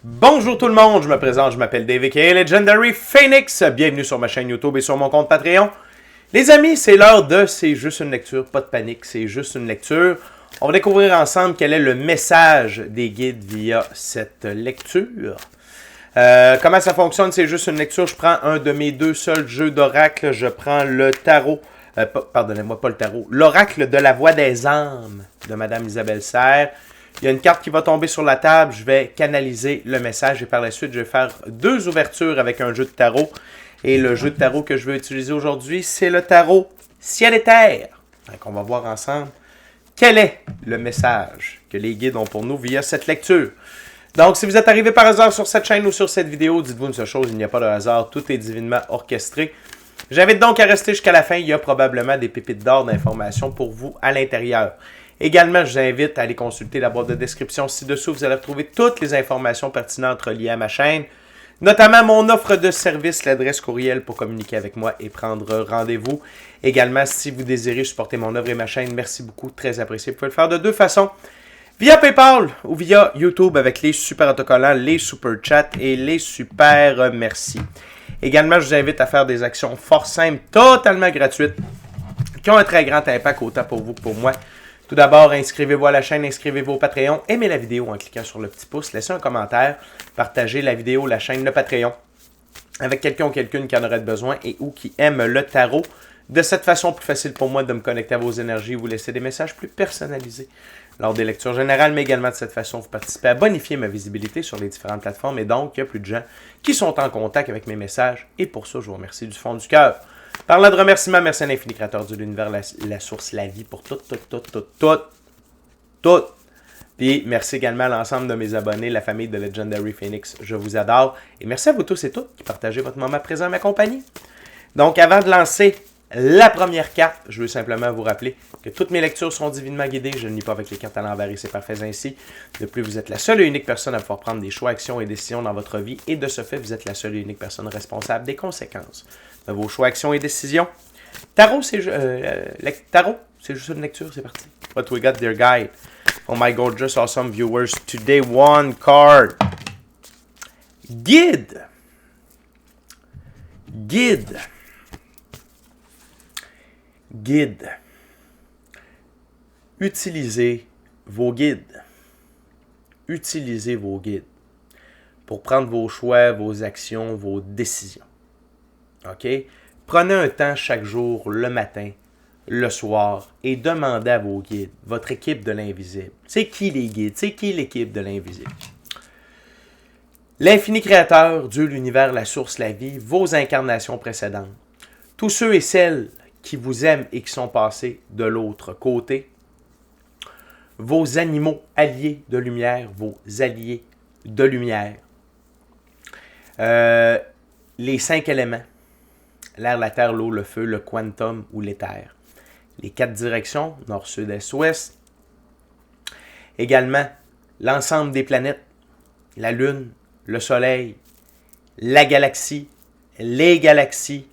Bonjour tout le monde, je me présente, je m'appelle Dave aka Legendary Phoenix. Bienvenue sur ma chaîne YouTube et sur mon compte Patreon. Les amis, c'est l'heure de C'est juste une lecture, pas de panique, c'est juste une lecture. On va découvrir ensemble quel est le message des guides via cette lecture. Comment ça fonctionne? C'est juste une lecture. Je prends un de mes deux seuls jeux d'oracle. Je prends le tarot. Pardonnez-moi, pas le tarot. L'oracle de la voix des âmes de Madame Isabelle Serre. Il y a une carte qui va tomber sur la table. Je vais canaliser le message et par la suite, je vais faire deux ouvertures avec un jeu de tarot. Et le jeu de tarot que je vais utiliser aujourd'hui, c'est le tarot Ciel et Terre. Donc, on va voir ensemble quel est le message que les guides ont pour nous via cette lecture. Donc, si vous êtes arrivé par hasard sur cette chaîne ou sur cette vidéo, dites-vous une seule chose, il n'y a pas de hasard, tout est divinement orchestré. J'invite donc à rester jusqu'à la fin, il y a probablement des pépites d'or d'informations pour vous à l'intérieur. Également, je vous invite à aller consulter la boîte de description ci-dessous, vous allez retrouver toutes les informations pertinentes reliées à ma chaîne, notamment mon offre de service, l'adresse courriel pour communiquer avec moi et prendre rendez-vous. Également, si vous désirez supporter mon œuvre et ma chaîne, merci beaucoup, très apprécié. Vous pouvez le faire de deux façons. Via PayPal ou via YouTube avec les super autocollants, les super chats et les super merci. Également, je vous invite à faire des actions fort simples, totalement gratuites, qui ont un très grand impact autant pour vous que pour moi. Tout d'abord, inscrivez-vous à la chaîne, inscrivez-vous au Patreon, aimez la vidéo en cliquant sur le petit pouce, laissez un commentaire, partagez la vidéo, la chaîne, le Patreon avec quelqu'un ou quelqu'une qui en aurait besoin et ou qui aime le tarot. De cette façon, plus facile pour moi de me connecter à vos énergies, vous laisser des messages plus personnalisés lors des lectures générales, mais également de cette façon, vous participez à bonifier ma visibilité sur les différentes plateformes et donc, il y a plus de gens qui sont en contact avec mes messages et pour ça, je vous remercie du fond du cœur. Parlant de remerciements, merci à l'infini créateur de l'univers, la source, la vie, pour tout. Puis merci également à l'ensemble de mes abonnés, la famille de Legendary Phoenix, je vous adore. Et merci à vous tous et toutes qui partagez votre moment présent à ma compagnie. Donc avant de lancer la première carte, je veux simplement vous rappeler que toutes mes lectures sont divinement guidées. Je ne lis pas avec les cartes à l'envers et c'est parfait ainsi. De plus, vous êtes la seule et unique personne à pouvoir prendre des choix, actions et décisions dans votre vie. Et de ce fait, vous êtes la seule et unique personne responsable des conséquences de vos choix, actions et décisions. Tarot, c'est juste une lecture, c'est parti. What we got, dear guide. Oh my gorgeous, awesome viewers. Today, one card. Guide. Guide. Guide. Utilisez vos guides. Utilisez vos guides pour prendre vos choix, vos actions, vos décisions. OK? Prenez un temps chaque jour, le matin, le soir, et demandez à vos guides, votre équipe de l'invisible. C'est qui les guides? C'est qui l'équipe de l'invisible? L'infini créateur, Dieu, l'univers, la source, la vie, vos incarnations précédentes. Tous ceux et celles qui vous aiment et qui sont passés de l'autre côté. Vos animaux alliés de lumière, vos alliés de lumière. Les 5 éléments. L'air, la terre, l'eau, le feu, le quantum ou l'éther. Les 4 directions, nord, sud, est, ouest. Également, l'ensemble des planètes, la Lune, le Soleil, la galaxie, les galaxies,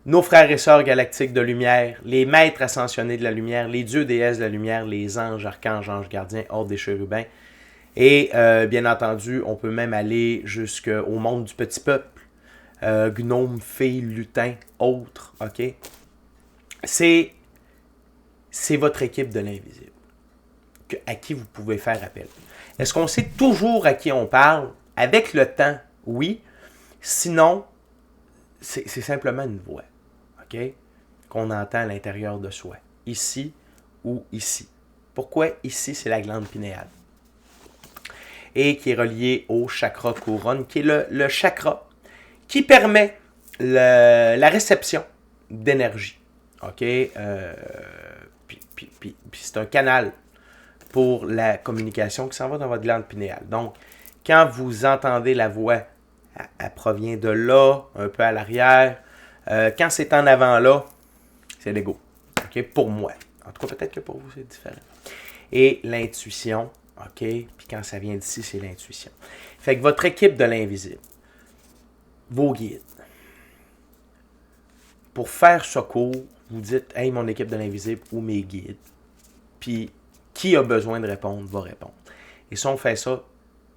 nos frères et sœurs galactiques de lumière, les maîtres ascensionnés de la lumière, les dieux, déesses de la lumière, les anges, archanges, anges gardiens, ordre des chérubins. Et bien entendu, on peut même aller jusqu'au monde du petit peuple. Gnomes, fées, lutins, autres, ok? C'est votre équipe de l'invisible à qui vous pouvez faire appel. Est-ce qu'on sait toujours à qui on parle? Avec le temps, oui. Sinon, c'est simplement une voix, ok? Qu'on entend à l'intérieur de soi, ici ou ici. Pourquoi ici, c'est la glande pinéale? Et qui est reliée au chakra couronne, qui est le chakra qui permet la réception d'énergie. OK? Puis c'est un canal pour la communication qui s'en va dans votre glande pinéale. Donc, quand vous entendez la voix, elle provient de là, un peu à l'arrière. Quand c'est en avant là, c'est l'ego. OK? Pour moi. En tout cas, peut-être que pour vous, c'est différent. Et l'intuition, OK? Puis quand ça vient d'ici, c'est l'intuition. Fait que votre équipe de l'invisible, vos guides. Pour faire ce cours, vous dites « Hey, mon équipe de l'invisible » ou « mes guides ». Puis, qui a besoin de répondre, va répondre. Et si on fait ça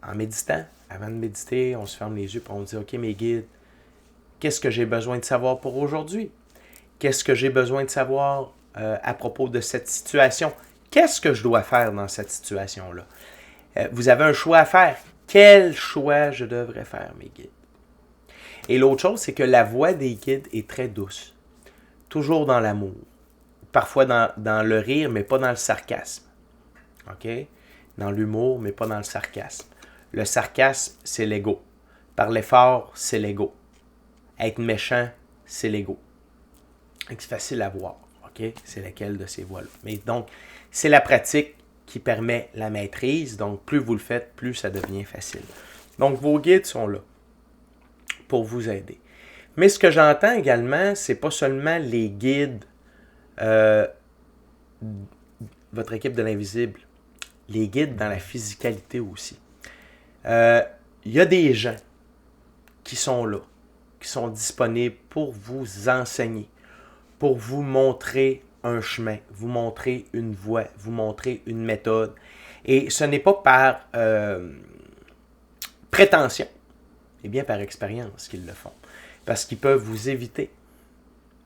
en méditant, avant de méditer, on se ferme les yeux et on dit, OK, mes guides, qu'est-ce que j'ai besoin de savoir pour aujourd'hui? Qu'est-ce que j'ai besoin de savoir à propos de cette situation? Qu'est-ce que je dois faire dans cette situation-là? Vous avez un choix à faire. Quel choix je devrais faire, mes guides? Et l'autre chose, c'est que la voix des guides est très douce. Toujours dans l'amour. Parfois dans le rire, mais pas dans le sarcasme. OK? Dans l'humour, mais pas dans le sarcasme. Le sarcasme, c'est l'ego. Parler fort, c'est l'ego. Être méchant, c'est l'ego. C'est facile à voir. OK? C'est laquelle de ces voix-là. Mais donc, c'est la pratique qui permet la maîtrise. Donc, plus vous le faites, plus ça devient facile. Donc, vos guides sont là pour vous aider. Mais ce que j'entends également, c'est pas seulement les guides, votre équipe de l'invisible, les guides dans la physicalité aussi. Il y a des gens qui sont là, qui sont disponibles pour vous enseigner, pour vous montrer un chemin, vous montrer une voie, vous montrer une méthode. Et ce n'est pas par prétention, mais bien par expérience qu'ils le font. Parce qu'ils peuvent vous éviter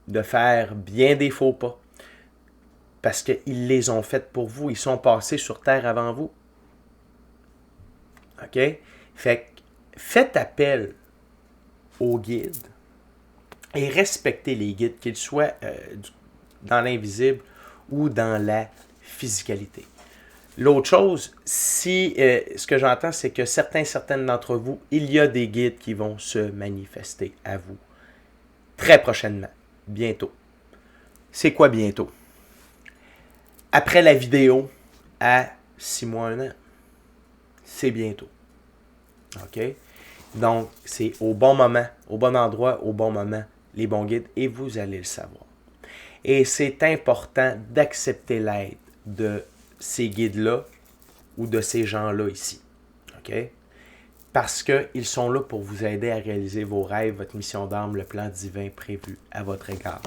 de faire bien des faux pas. Parce qu'ils les ont faites pour vous. Ils sont passés sur Terre avant vous. OK? Fait que faites appel aux guides et respectez les guides, qu'ils soient dans l'invisible ou dans la physicalité. L'autre chose, ce que j'entends, c'est que certaines d'entre vous, il y a des guides qui vont se manifester à vous très prochainement, bientôt. C'est quoi bientôt? Après la vidéo, à 6 mois, 1 an. C'est bientôt. OK? Donc, c'est au bon moment, au bon endroit, au bon moment, les bons guides, et vous allez le savoir. Et c'est important d'accepter l'aide de ces guides-là ou de ces gens-là ici. OK? Parce qu'ils sont là pour vous aider à réaliser vos rêves, votre mission d'âme, le plan divin prévu à votre égard.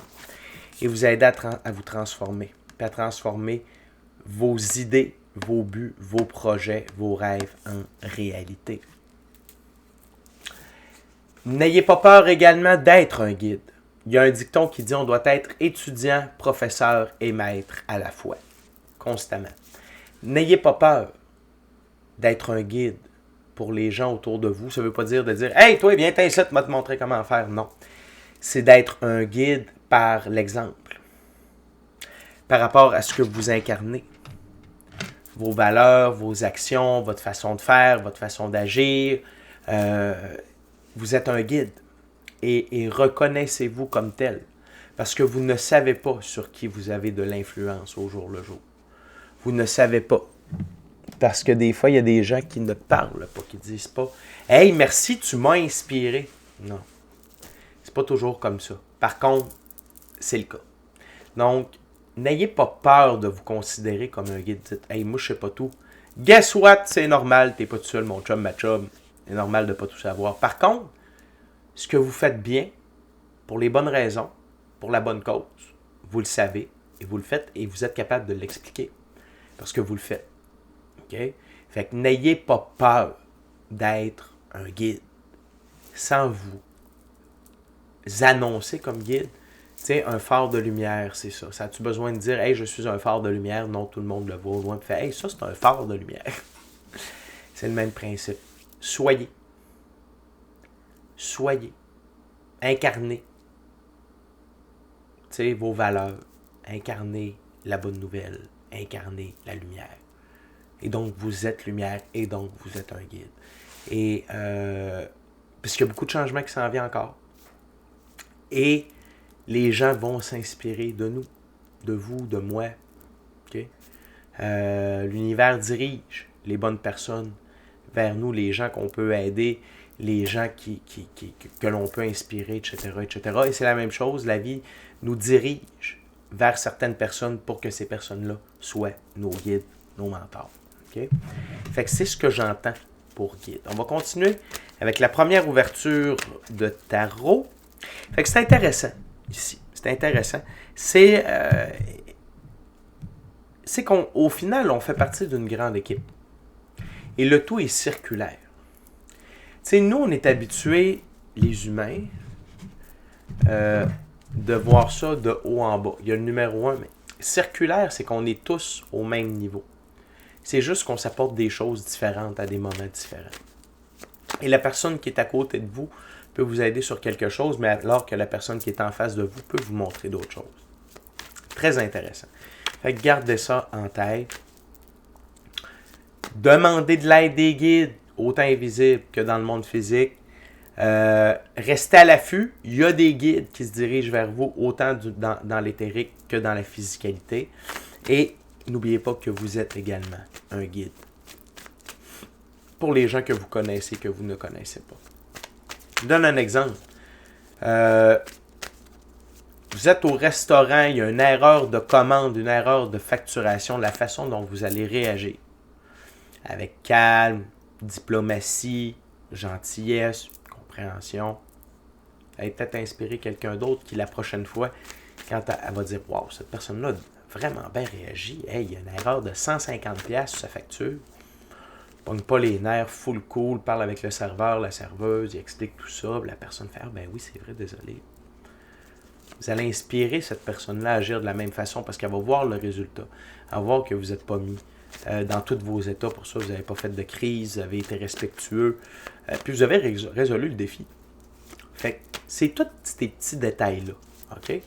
Et vous aider à vous transformer, puis à transformer vos idées, vos buts, vos projets, vos rêves en réalité. N'ayez pas peur également d'être un guide. Il y a un dicton qui dit on doit être étudiant, professeur et maître à la fois, constamment. N'ayez pas peur d'être un guide pour les gens autour de vous. Ça ne veut pas dire de dire « Hey, toi, viens t'incite, moi te montrer comment faire. » Non. C'est d'être un guide par l'exemple, par rapport à ce que vous incarnez. Vos valeurs, vos actions, votre façon de faire, votre façon d'agir. Vous êtes un guide. Et reconnaissez-vous comme tel. Parce que vous ne savez pas sur qui vous avez de l'influence au jour le jour. Vous ne savez pas. Parce que des fois, il y a des gens qui ne parlent pas, qui ne disent pas « Hey, merci, tu m'as inspiré. » Non. C'est pas toujours comme ça. Par contre, c'est le cas. Donc, n'ayez pas peur de vous considérer comme un guide. Dites « Hey, moi, je sais pas tout. » Guess what? C'est normal, t'es pas tout seul, mon chum, ma chum. C'est normal de pas tout savoir. Par contre, ce que vous faites bien, pour les bonnes raisons, pour la bonne cause, vous le savez, et vous le faites, et vous êtes capable de l'expliquer. Parce que vous le faites. OK? Fait que n'ayez pas peur d'être un guide. Sans vous annoncer comme guide. Tu sais, un phare de lumière, c'est ça. Ça a-tu besoin de dire « Hey, je suis un phare de lumière? » Non, tout le monde le voit au loin. Fait « Hey, ça, c'est un phare de lumière. » C'est le même principe. Soyez. Soyez. Incarnez. Tu sais, vos valeurs. Incarnez la bonne nouvelle. Incarnez la lumière. Et donc, vous êtes lumière. Et donc, vous êtes un guide. Et, parce qu'il y a beaucoup de changements qui s'en viennent encore. Et les gens vont s'inspirer de nous. De vous, de moi. Okay? L'univers dirige les bonnes personnes vers nous, les gens qu'on peut aider, les gens que l'on peut inspirer, etc., etc. Et c'est la même chose, la vie nous dirige vers certaines personnes pour que ces personnes-là soient nos guides, nos mentors. Okay? Fait que c'est ce que j'entends pour guide. On va continuer avec la première ouverture de tarot. Fait que c'est intéressant ici. C'est intéressant. C'est qu'au final, on fait partie d'une grande équipe. Et le tout est circulaire. sais, nous, on est habitués, les humains, de voir ça de haut en bas. Il y a le numéro 1, mais circulaire, c'est qu'on est tous au même niveau. C'est juste qu'on s'apporte des choses différentes à des moments différents. Et la personne qui est à côté de vous peut vous aider sur quelque chose, mais alors que la personne qui est en face de vous peut vous montrer d'autres choses. Très intéressant. Fait que gardez ça en tête. Demandez de l'aide des guides, autant invisibles que dans le monde physique. Restez à l'affût. Il y a des guides qui se dirigent vers vous, autant dans l'éthérique que dans la physicalité. Et n'oubliez pas que vous êtes également un guide. Pour les gens que vous connaissez, que vous ne connaissez pas. Je donne un exemple. Vous êtes au restaurant, il y a une erreur de commande, une erreur de facturation, la façon dont vous allez réagir. Avec calme, diplomatie, gentillesse, compréhension. Vous allez peut-être inspirer quelqu'un d'autre qui, la prochaine fois, quand elle va dire « Wow, cette personne-là a vraiment bien réagi. Hey, il y a une erreur de 150$ sur sa facture. » Pogne pas les nerfs, full cool, parle avec le serveur, la serveuse, il explique tout ça. La personne fait « Ah ben oui, c'est vrai, désolé. » Vous allez inspirer cette personne-là à agir de la même façon parce qu'elle va voir le résultat. Elle va voir que vous n'êtes pas mis dans tous vos états. Pour ça, vous n'avez pas fait de crise, vous avez été respectueux. Puis vous avez résolu le défi. Fait que c'est tous ces petits détails-là, OK?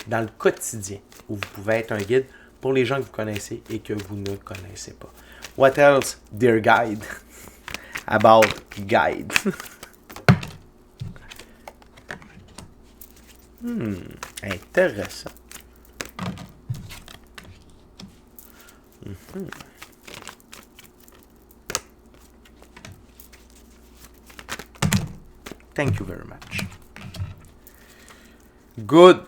Dans le quotidien, où vous pouvez être un guide pour les gens que vous connaissez et que vous ne connaissez pas. What else, dear guide? About guide. Intéressant. Thank you very much. Good.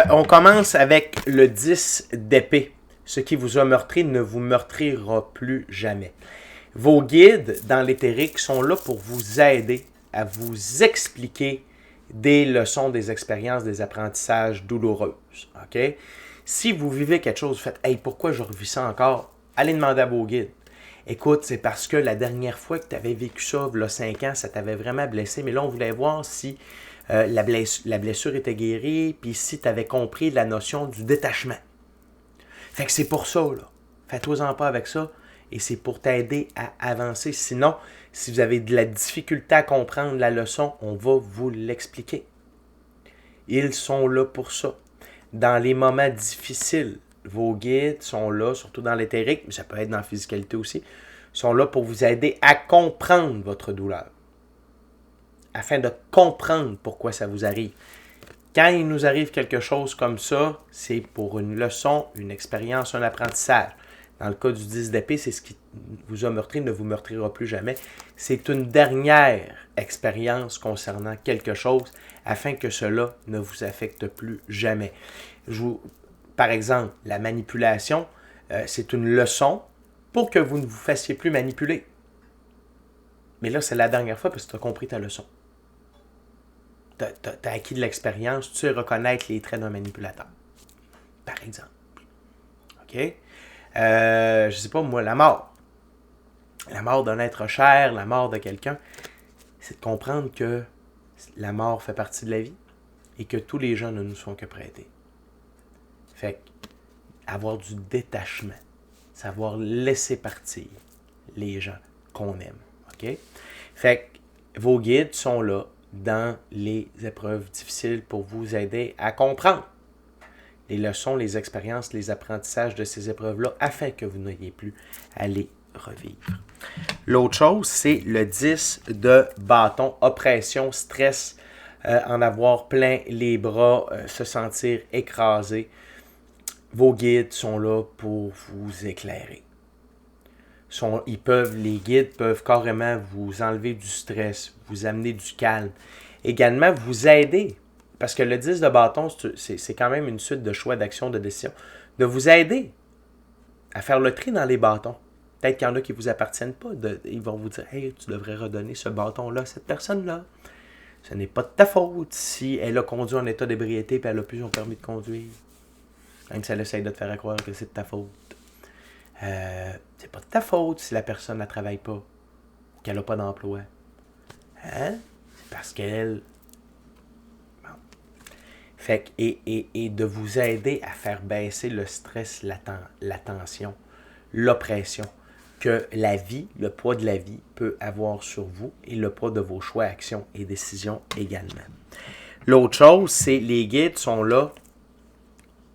On commence avec le 10 d'épée. Ce qui vous a meurtri ne vous meurtrira plus jamais. Vos guides dans l'éthérique sont là pour vous aider à vous expliquer des leçons, des expériences, des apprentissages douloureuses. OK? Si vous vivez quelque chose, vous faites « Hey, pourquoi je revis ça encore? » Allez demander à vos guides. Écoute, c'est parce que la dernière fois que tu avais vécu ça, il y a 5 ans, ça t'avait vraiment blessé, mais là, on voulait voir si la blessure était guérie, puis si tu avais compris la notion du détachement. Fait que c'est pour ça, là. Faites-vous-en pas avec ça, et c'est pour t'aider à avancer. Sinon, si vous avez de la difficulté à comprendre la leçon, on va vous l'expliquer. Ils sont là pour ça. Dans les moments difficiles, vos guides sont là, surtout dans l'éthérique, mais ça peut être dans la physicalité aussi, sont là pour vous aider à comprendre votre douleur. Afin de comprendre pourquoi ça vous arrive. Quand il nous arrive quelque chose comme ça, c'est pour une leçon, une expérience, un apprentissage. Dans le cas du 10 d'épée, c'est ce qui vous a meurtri, ne vous meurtrira plus jamais. C'est une dernière expérience concernant quelque chose afin que cela ne vous affecte plus jamais. Par exemple, la manipulation, c'est une leçon pour que vous ne vous fassiez plus manipuler. Mais là, c'est la dernière fois parce que tu as compris ta leçon. Tu as acquis de l'expérience, tu sais reconnaître les traits d'un manipulateur. Par exemple. OK? Je sais pas, moi, la mort. La mort d'un être cher, la mort de quelqu'un, c'est de comprendre que la mort fait partie de la vie et que tous les gens ne nous sont que prêtés. Fait avoir du détachement, savoir laisser partir les gens qu'on aime. OK? Fait que vos guides sont là dans les épreuves difficiles pour vous aider à comprendre les leçons, les expériences, les apprentissages de ces épreuves-là afin que vous n'ayez plus à les revivre. L'autre chose, c'est le 10 de bâton, oppression, stress, en avoir plein les bras, se sentir écrasé. Vos guides sont là pour vous éclairer. Les guides peuvent carrément vous enlever du stress, vous amener du calme. Également, vous aider, parce que le 10 de bâton, c'est quand même une suite de choix, d'actions, de décisions, de vous aider à faire le tri dans les bâtons. Peut-être qu'il y en a qui ne vous appartiennent pas. Ils vont vous dire « Hey, tu devrais redonner ce bâton-là à cette personne-là. Ce n'est pas de ta faute si elle a conduit en état d'ébriété et elle n'a plus son permis de conduire. Même si elle essaye de te faire croire que c'est de ta faute. C'est pas de ta faute si la personne ne travaille pas, qu'elle n'a pas d'emploi. Hein? C'est parce qu'elle... Bon. Fait que, et de vous aider à faire baisser le stress, la tension, l'oppression que la vie, le poids de la vie peut avoir sur vous et le poids de vos choix, actions et décisions également. L'autre chose, c'est les guides sont là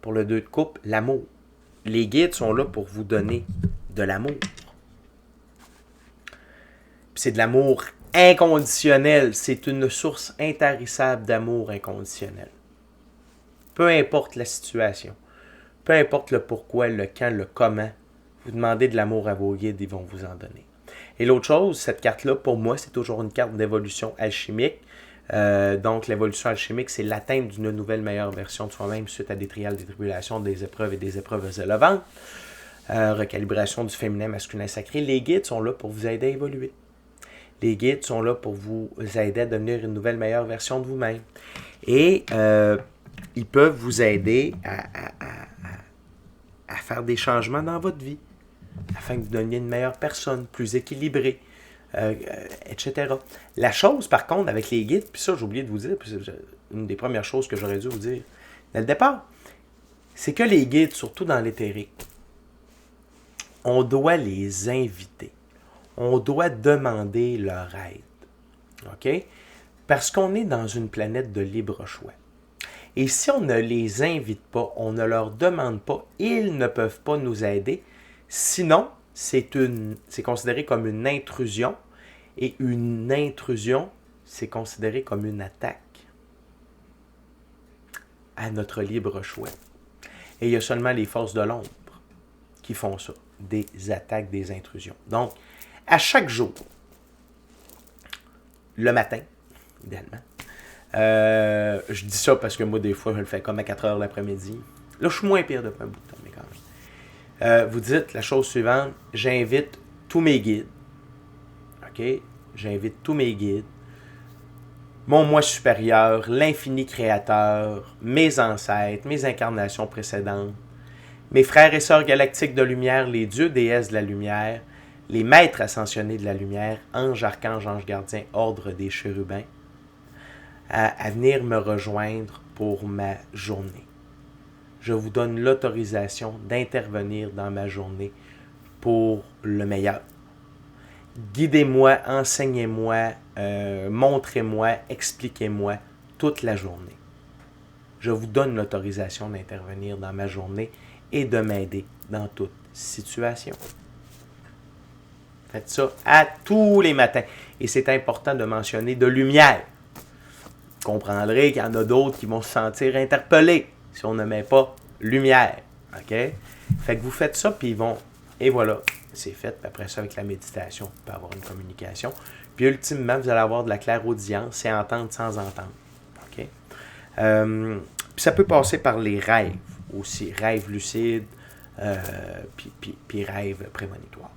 pour le 2 de coupe, l'amour. Les guides sont là pour vous donner de l'amour. C'est de l'amour inconditionnel. C'est une source intarissable d'amour inconditionnel. Peu importe la situation, peu importe le pourquoi, le quand, le comment, vous demandez de l'amour à vos guides, ils vont vous en donner. Et l'autre chose, cette carte-là, pour moi, c'est toujours une carte d'évolution alchimique. Donc, l'évolution alchimique, c'est l'atteinte d'une nouvelle meilleure version de soi-même suite à des trials, des tribulations, des épreuves et des épreuves élevantes. Recalibration du féminin, masculin, sacré. Les guides sont là pour vous aider à évoluer. Les guides sont là pour vous aider à devenir une nouvelle meilleure version de vous-même. Et ils peuvent vous aider à faire des changements dans votre vie afin que vous deveniez une meilleure personne, plus équilibrée, etc. La chose, par contre, avec les guides, puis ça, j'ai oublié de vous dire, puis c'est une des premières choses que j'aurais dû vous dire dès le départ, c'est que les guides, surtout dans l'éthérique, on doit les inviter. On doit demander leur aide. OK? Parce qu'on est dans une planète de libre choix. Et si on ne les invite pas, on ne leur demande pas, ils ne peuvent pas nous aider. Sinon, c'est considéré comme une intrusion. Et une intrusion, c'est considéré comme une attaque à notre libre choix. Et il y a seulement les forces de l'ombre qui font ça. Des attaques, des intrusions. Donc, à chaque jour, le matin, idéalement, je dis ça parce que moi, des fois, je le fais comme à 4 heures l'après-midi. Là, je suis moins pire depuis un bout de temps, mais quand même. Vous dites la chose suivante, j'invite tous mes guides. OK? J'invite tous mes guides. Mon moi supérieur, l'infini créateur, mes ancêtres, mes incarnations précédentes, mes frères et sœurs galactiques de lumière, les dieux, déesses de la lumière, les maîtres ascensionnés de la lumière, anges, archanges, anges gardiens, ordre des chérubins, à venir me rejoindre pour ma journée. Je vous donne l'autorisation d'intervenir dans ma journée pour le meilleur. Guidez-moi, enseignez-moi, montrez-moi, expliquez-moi toute la journée. Je vous donne l'autorisation d'intervenir dans ma journée et de m'aider dans toute situation. Faites ça à tous les matins. Et c'est important de mentionner de lumière. Vous comprendrez qu'il y en a d'autres qui vont se sentir interpellés si on ne met pas lumière. OK? Fait que vous faites ça, puis ils vont... Et voilà, c'est fait. Puis après ça, avec la méditation, vous pouvez avoir une communication. Puis ultimement, vous allez avoir de la clairaudience et entendre sans entendre. OK? Puis ça peut passer par les rêves aussi. Rêves lucides, puis rêves prémonitoires.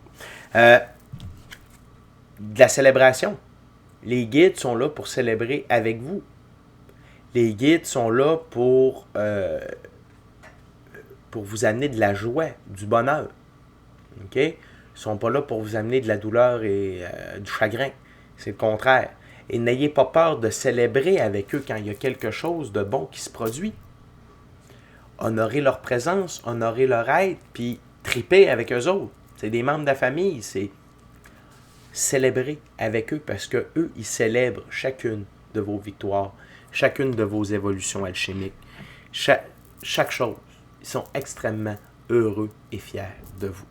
De la célébration. Les guides sont là pour célébrer avec vous. Les guides sont là pour vous amener de la joie, du bonheur. OK? Ils ne sont pas là pour vous amener de la douleur et du chagrin. C'est le contraire. Et n'ayez pas peur de célébrer avec eux quand il y a quelque chose de bon qui se produit. Honorez leur présence, honorez leur aide, puis tripez avec eux autres. C'est des membres de la famille, c'est célébrer avec eux parce que eux, ils célèbrent chacune de vos victoires, chacune de vos évolutions alchimiques, chaque chose. Ils sont extrêmement heureux et fiers de vous.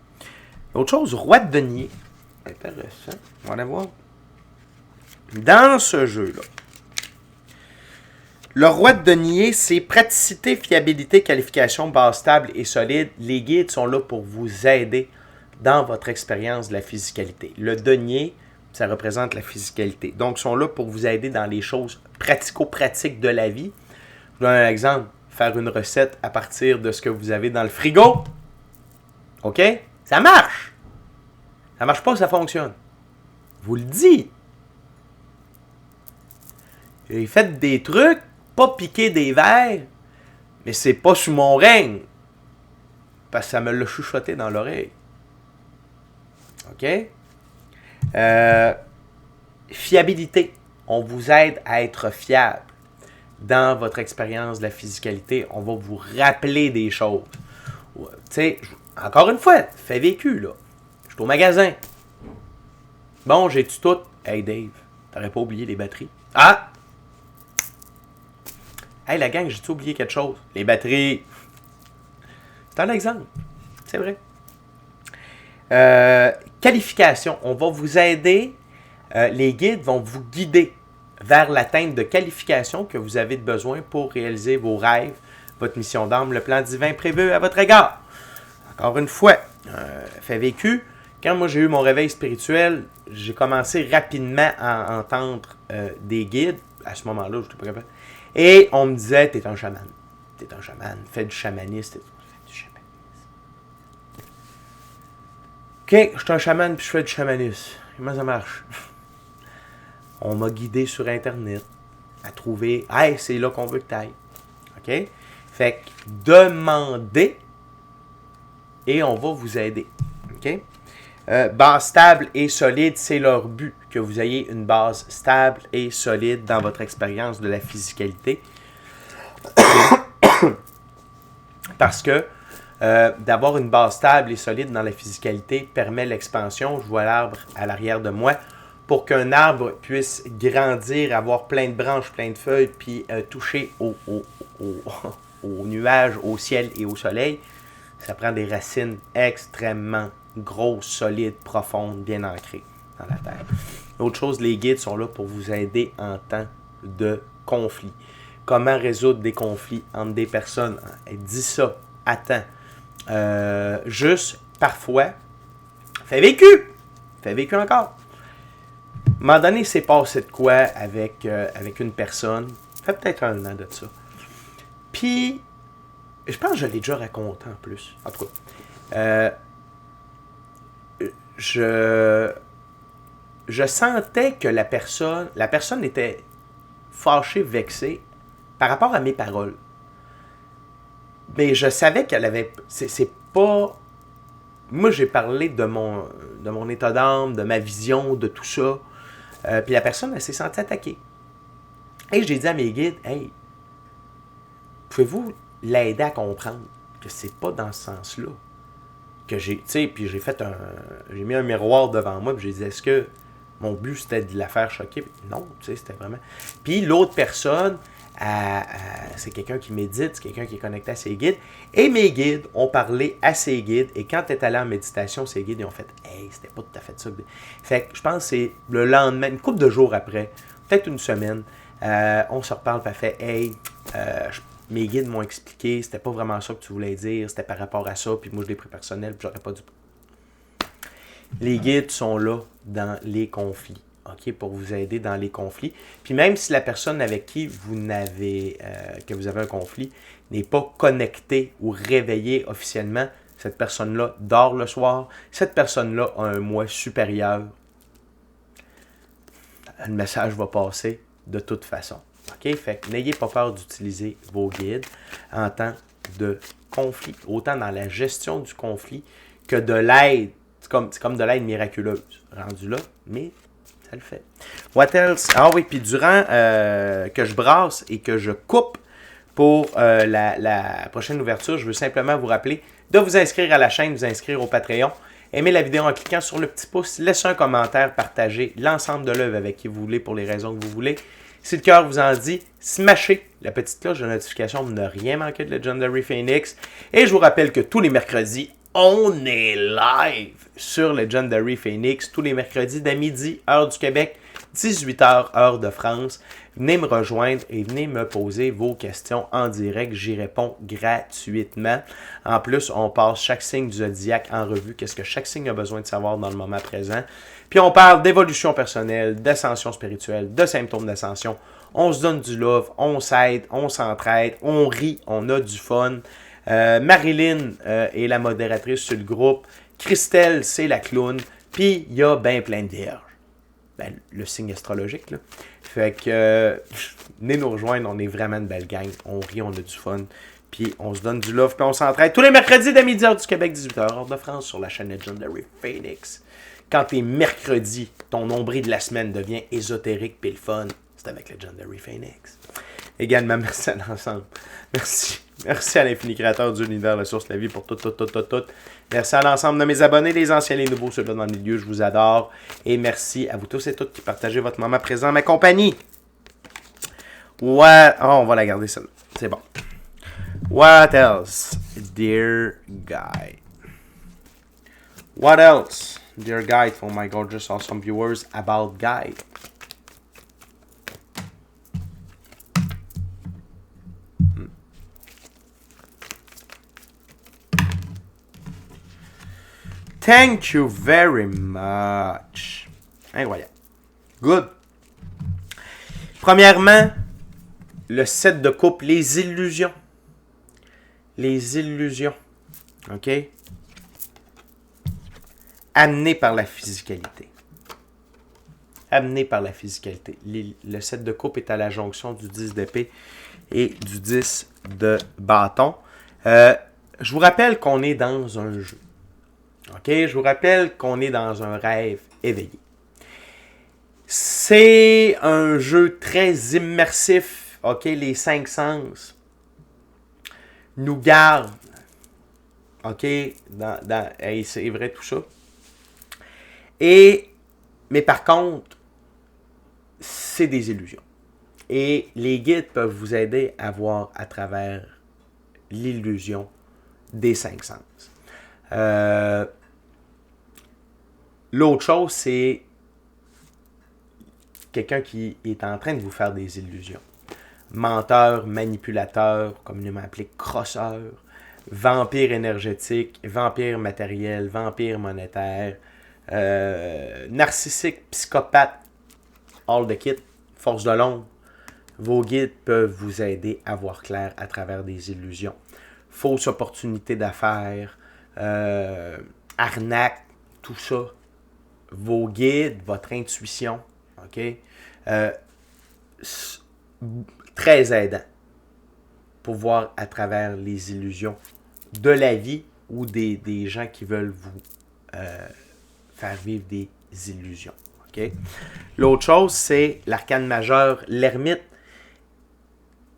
Autre chose, roi de denier. Intéressant. On va aller voir. Dans ce jeu-là, le roi de denier, c'est praticité, fiabilité, qualification, base stable et solide. Les guides sont là pour vous aider dans votre expérience de la physicalité. Le denier, ça représente la physicalité. Donc, ils sont là pour vous aider dans les choses pratico-pratiques de la vie. Je vous donne un exemple. Faire une recette à partir de ce que vous avez dans le frigo. OK? Ça marche. Ça marche pas, ça fonctionne. Je vous le dis. J'ai fait des trucs, pas piquer des verres, mais c'est pas sous mon règne. Parce que ça me l'a chuchoté dans l'oreille. OK? Fiabilité. On vous aide à être fiable. Dans votre expérience de la physicalité, on va vous rappeler des choses. Tu sais, encore une fois, fait vécu, là. Je suis au magasin. Bon, j'ai-tu tout? Hey Dave, t'aurais pas oublié les batteries? Ah! Hey la gang, j'ai-tu oublié quelque chose? Les batteries. C'est un exemple. C'est vrai. Qualification. On va vous aider. Les guides vont vous guider vers l'atteinte de qualification que vous avez besoin pour réaliser vos rêves, votre mission d'âme, le plan divin prévu à votre égard. Encore une fois, fait vécu. Quand moi j'ai eu mon réveil spirituel, j'ai commencé rapidement à entendre des guides. À ce moment-là, je n'étais pas capable. Et on me disait, t'es un chaman. T'es un chaman. Fais du chamanisme. OK, je suis un chaman puis je fais du chamanisme. Comment ça marche? On m'a guidé sur Internet à trouver, hey, c'est là qu'on veut que tu ailles. OK? Fait que demandez et on va vous aider. OK? Base stable et solide, c'est leur but, que vous ayez une base stable et solide dans votre expérience de la physicalité. Parce que d'avoir une base stable et solide dans la physicalité permet l'expansion. Je vois l'arbre à l'arrière de moi. Pour qu'un arbre puisse grandir, avoir plein de branches, plein de feuilles, puis toucher aux nuages, au ciel et au soleil, ça prend des racines extrêmement grosses, solides, profondes, bien ancrées dans la terre. Autre chose, les guides sont là pour vous aider en temps de conflit. Comment résoudre des conflits entre des personnes? Dis ça, attends. Juste, parfois, fait vécu encore. À un moment donné, c'est passé de quoi avec une personne. Ça fait peut-être un an de ça. Puis, je pense que je l'ai déjà raconté en plus. En tout cas, je sentais que la personne était fâchée, vexée par rapport à mes paroles. Mais je savais qu'elle avait... C'est pas... Moi, j'ai parlé de mon état d'âme, de ma vision, de tout ça. Puis la personne, elle s'est sentie attaquée. Et j'ai dit à mes guides, hey, pouvez-vous l'aider à comprendre que c'est pas dans ce sens-là que j'ai, tu sais, puis j'ai mis un miroir devant moi, puis j'ai dit, est-ce que mon but c'était de la faire choquer? Puis non, tu sais, c'était vraiment. Puis l'autre personne, c'est quelqu'un qui médite, c'est quelqu'un qui est connecté à ses guides. Et mes guides ont parlé à ses guides. Et quand tu es allé en méditation, ces guides ils ont fait hey, c'était pas tout à fait ça. Fait que je pense que c'est le lendemain, une couple de jours après, peut-être une semaine, on se reparle, puis elle fait hey, mes guides m'ont expliqué, c'était pas vraiment ça que tu voulais dire, c'était par rapport à ça, puis moi je l'ai pris personnel, puis j'aurais pas dû. Les guides sont là dans les conflits. Okay, pour vous aider dans les conflits. Puis même si la personne avec qui que vous avez un conflit n'est pas connectée ou réveillée officiellement, cette personne-là dort le soir, cette personne-là a un moi supérieur. Le message va passer de toute façon. Okay? Fait que n'ayez pas peur d'utiliser vos guides en temps de conflit, autant dans la gestion du conflit que de l'aide. C'est comme de l'aide miraculeuse, rendu là, mais ça le fait. What else? Ah oui, puis durant que je brasse et que je coupe pour la prochaine ouverture, je veux simplement vous rappeler de vous inscrire à la chaîne, vous inscrire au Patreon. Aimez la vidéo en cliquant sur le petit pouce, laissez un commentaire, partagez l'ensemble de l'œuvre avec qui vous voulez pour les raisons que vous voulez. Si le cœur vous en dit, smashez la petite cloche de notification pour ne rien manquer de Legendary Phoenix. Et je vous rappelle que tous les mercredis, on est live sur Legendary Phoenix, tous les mercredis dès midi, heure du Québec, 18h, heure de France. Venez me rejoindre et venez me poser vos questions en direct. J'y réponds gratuitement. En plus, on passe chaque signe du zodiaque en revue. Qu'est-ce que chaque signe a besoin de savoir dans le moment présent. Puis on parle d'évolution personnelle, d'ascension spirituelle, de symptômes d'ascension. On se donne du love, on s'aide, on s'entraide, on rit, on a du fun. Marilyn est la modératrice sur le groupe. Christelle, c'est la clown. Puis il y a bien plein de vierges. ben, le signe astrologique. Là. Fait que venez nous rejoindre, on est vraiment une belle gang. On rit, on a du fun. Puis on se donne du love, puis on s'entraide tous les mercredis de midi heure du Québec, 18h, hors de France, sur la chaîne Legendary Phoenix. Quand t'es mercredi, ton nombril de la semaine devient ésotérique puis le fun, c'est avec Legendary Phoenix. Également, merci à l'ensemble. Merci. Merci à l'infini créateur de l'univers, la source de la vie pour tout. Merci à l'ensemble de mes abonnés, les anciens, les nouveaux, ceux-là dans le milieu, je vous adore. Et merci à vous tous et toutes qui partagez votre moment présent à ma compagnie. Ouais, oh, on va la garder celle-là. C'est bon. What else, dear guy? What else, dear guide, for my gorgeous, awesome viewers, about guide? Thank you very much. Incroyable. Good. Premièrement, le set de coupe, les illusions. Les illusions. OK? Amené par la physicalité. Amené par la physicalité. Le set de coupe est à la jonction du 10 d'épée et du 10 de bâton. Je vous rappelle qu'on est dans un jeu. OK? Je vous rappelle qu'on est dans un rêve éveillé. C'est un jeu très immersif. OK? Les 5 sens nous gardent. OK? Hey, c'est vrai tout ça. Mais par contre, c'est des illusions. Et les guides peuvent vous aider à voir à travers l'illusion des 5 sens. L'autre chose, c'est quelqu'un qui est en train de vous faire des illusions. Menteur, manipulateur, communément appelé crosseur, vampire énergétique, vampire matériel, vampire monétaire, narcissique, psychopathe, all the kit, force de l'ombre. Vos guides peuvent vous aider à voir clair à travers des illusions. Fausse opportunité d'affaires, arnaque, tout ça. Vos guides, votre intuition, OK? Très aidant pour voir à travers les illusions de la vie ou des gens qui veulent vous faire vivre des illusions. Okay? L'autre chose, c'est l'arcane majeur, l'ermite.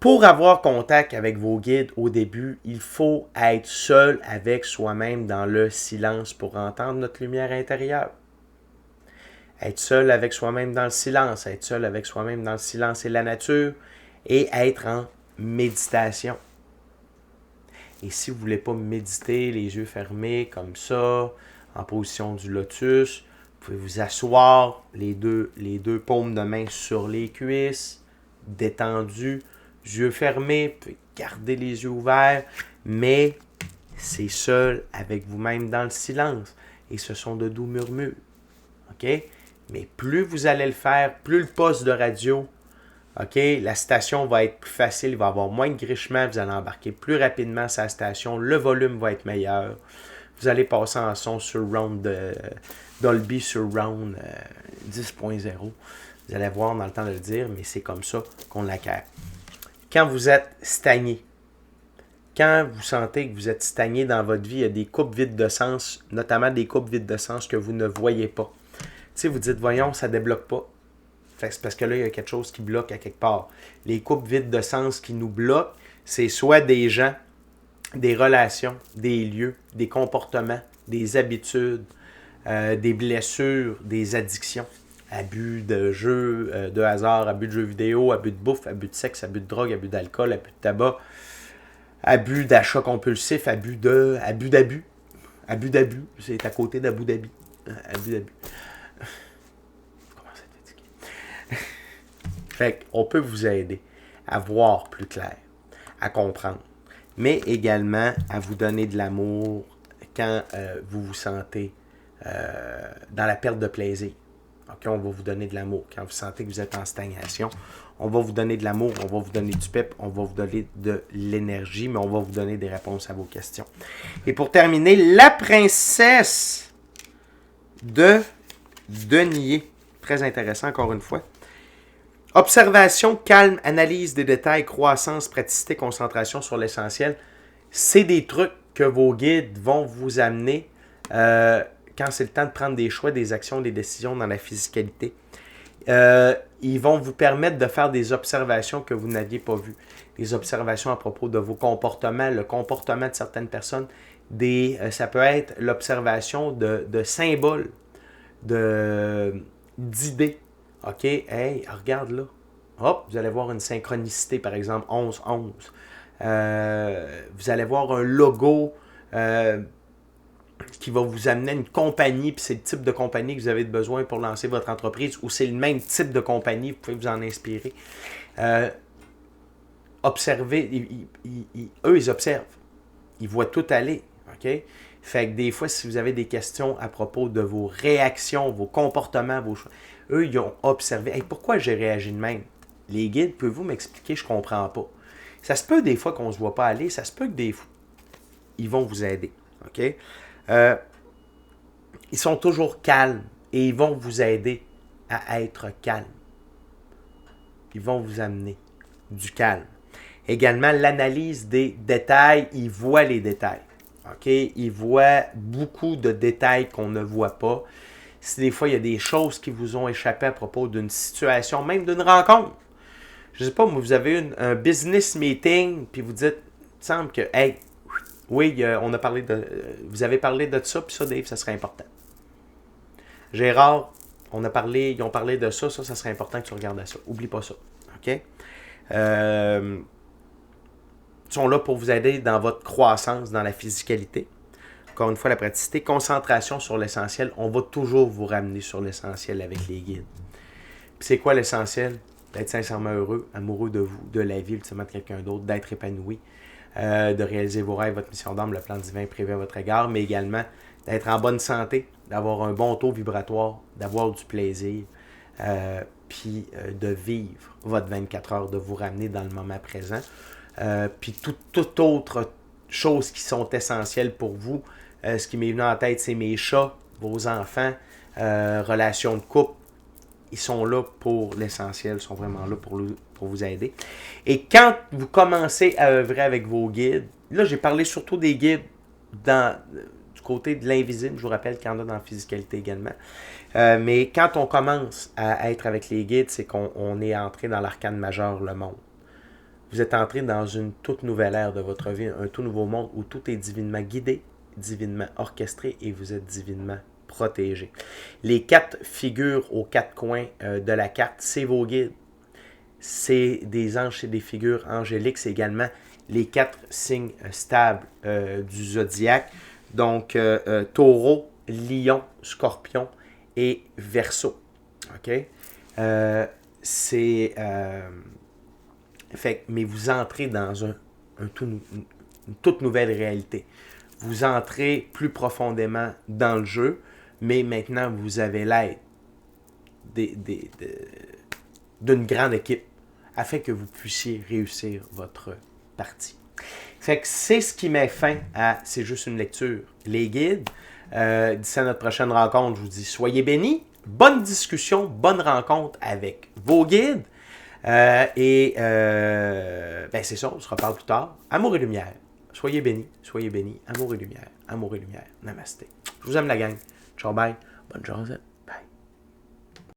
Pour avoir contact avec vos guides au début, il faut être seul avec soi-même dans le silence pour entendre notre lumière intérieure. Être seul avec soi-même dans le silence, être seul avec soi-même dans le silence et la nature, et être en méditation. Et si vous ne voulez pas méditer, les yeux fermés comme ça, en position du lotus, vous pouvez vous asseoir, les deux paumes de main sur les cuisses, détendus, yeux fermés, vous pouvez garder les yeux ouverts, mais c'est seul avec vous-même dans le silence. Et ce sont de doux murmures. OK? Mais plus vous allez le faire, plus le poste de radio, OK, la station va être plus facile, il va y avoir moins de grichements, vous allez embarquer plus rapidement sa station, le volume va être meilleur. Vous allez passer en son surround Dolby Surround 10.0. Vous allez voir dans le temps de le dire, mais c'est comme ça qu'on l'acquiert. Quand vous êtes stagné, quand vous sentez que vous êtes stagné dans votre vie, il y a des coupes vides de sens, notamment des coupes vides de sens que vous ne voyez pas. Tu sais, vous dites, voyons, ça ne débloque pas. Fait que c'est parce que là, il y a quelque chose qui bloque à quelque part. Les coupes vides de sens qui nous bloquent, c'est soit des gens, des relations, des lieux, des comportements, des habitudes, des blessures, des addictions. Abus de jeux, de hasard, abus de jeux vidéo, abus de bouffe, abus de sexe, abus de drogue, abus d'alcool, abus de tabac, abus d'achat compulsif, abus d'abus. Abus d'abus, c'est à côté d'Abu Dhabi. Abus d'abus. Comment ça t'indique? Fait qu'on peut vous aider à voir plus clair, à comprendre, mais également à vous donner de l'amour quand vous vous sentez dans la perte de plaisir. OK, on va vous donner de l'amour. Quand vous sentez que vous êtes en stagnation, on va vous donner de l'amour, on va vous donner du pep, on va vous donner de l'énergie, mais on va vous donner des réponses à vos questions. Et pour terminer, la princesse de denier. Très intéressant, encore une fois. Observation, calme, analyse des détails, croissance, praticité, concentration sur l'essentiel. C'est des trucs que vos guides vont vous amener quand c'est le temps de prendre des choix, des actions, des décisions dans la physicalité. Ils vont vous permettre de faire des observations que vous n'aviez pas vues. Des observations à propos de vos comportements, le comportement de certaines personnes. Ça peut être l'observation de symboles, d'idées. OK, hey, regarde là. Hop, vous allez voir une synchronicité, par exemple, 11-11. Vous allez voir un logo qui va vous amener à une compagnie, puis c'est le type de compagnie que vous avez besoin pour lancer votre entreprise, ou c'est le même type de compagnie, vous pouvez vous en inspirer. Observez, eux, ils observent. Ils voient tout aller. OK? Fait que des fois, si vous avez des questions à propos de vos réactions, vos comportements, vos choix, eux, ils ont observé. Hey, pourquoi j'ai réagi de même? Les guides, pouvez-vous m'expliquer? Je ne comprends pas. Ça se peut des fois qu'on ne se voit pas aller. Ça se peut que des fois, ils vont vous aider. OK? Ils sont toujours calmes et ils vont vous aider à être calme. Ils vont vous amener du calme. Également, l'analyse des détails. Ils voient les détails. OK? Ils voient beaucoup de détails qu'on ne voit pas. Si des fois, il y a des choses qui vous ont échappé à propos d'une situation, même d'une rencontre. Je ne sais pas, mais vous avez un business meeting, puis vous dites, il semble que, hey, oui, on a parlé vous avez parlé de ça, puis ça, Dave, ça serait important. Gérard, ils ont parlé de ça, ça serait important que tu regardes ça. Oublie pas ça. OK? Ils sont là pour vous aider dans votre croissance, dans la physicalité. Encore une fois, la praticité, concentration sur l'essentiel. On va toujours vous ramener sur l'essentiel avec les guides. Puis c'est quoi l'essentiel? D'être sincèrement heureux, amoureux de vous, de la vie, ultimement de quelqu'un d'autre, d'être épanoui, de réaliser vos rêves, votre mission d'âme, le plan divin prévu à votre égard, mais également d'être en bonne santé, d'avoir un bon taux vibratoire, d'avoir du plaisir, puis de vivre votre 24 heures, de vous ramener dans le moment présent. Puis toute autre chose qui sont essentielles pour vous. Ce qui m'est venu en tête, c'est mes chats, vos enfants, relations de couple. Ils sont là pour l'essentiel, ils sont vraiment là pour vous aider. Et quand vous commencez à œuvrer avec vos guides, là j'ai parlé surtout des guides du côté de l'invisible, je vous rappelle qu'il y en a dans la physicalité également. Mais quand on commence à être avec les guides, c'est qu'on est entré dans l'arcane majeur, le monde. Vous êtes entré dans une toute nouvelle ère de votre vie, un tout nouveau monde où tout est divinement guidé, divinement orchestré et vous êtes divinement protégé. Les 4 figures aux 4 coins de la carte, c'est vos guides. C'est des anges, c'est des figures angéliques. C'est également les 4 signes stables du zodiaque. Donc, taureau, lion, scorpion et verseau. OK? Mais vous entrez dans une toute nouvelle réalité. Vous entrez plus profondément dans le jeu, mais maintenant vous avez l'aide d'une grande équipe afin que vous puissiez réussir votre partie. Fait que c'est ce qui met fin à C'est juste une lecture. Les guides, d'ici à notre prochaine rencontre, je vous dis soyez bénis, bonne discussion, bonne rencontre avec vos guides. Ben c'est ça, on se reparle plus tard. Amour et lumière. Soyez bénis, amour et lumière, amour et lumière. Namasté. Je vous aime la gang. Ciao, bye. Bonne journée.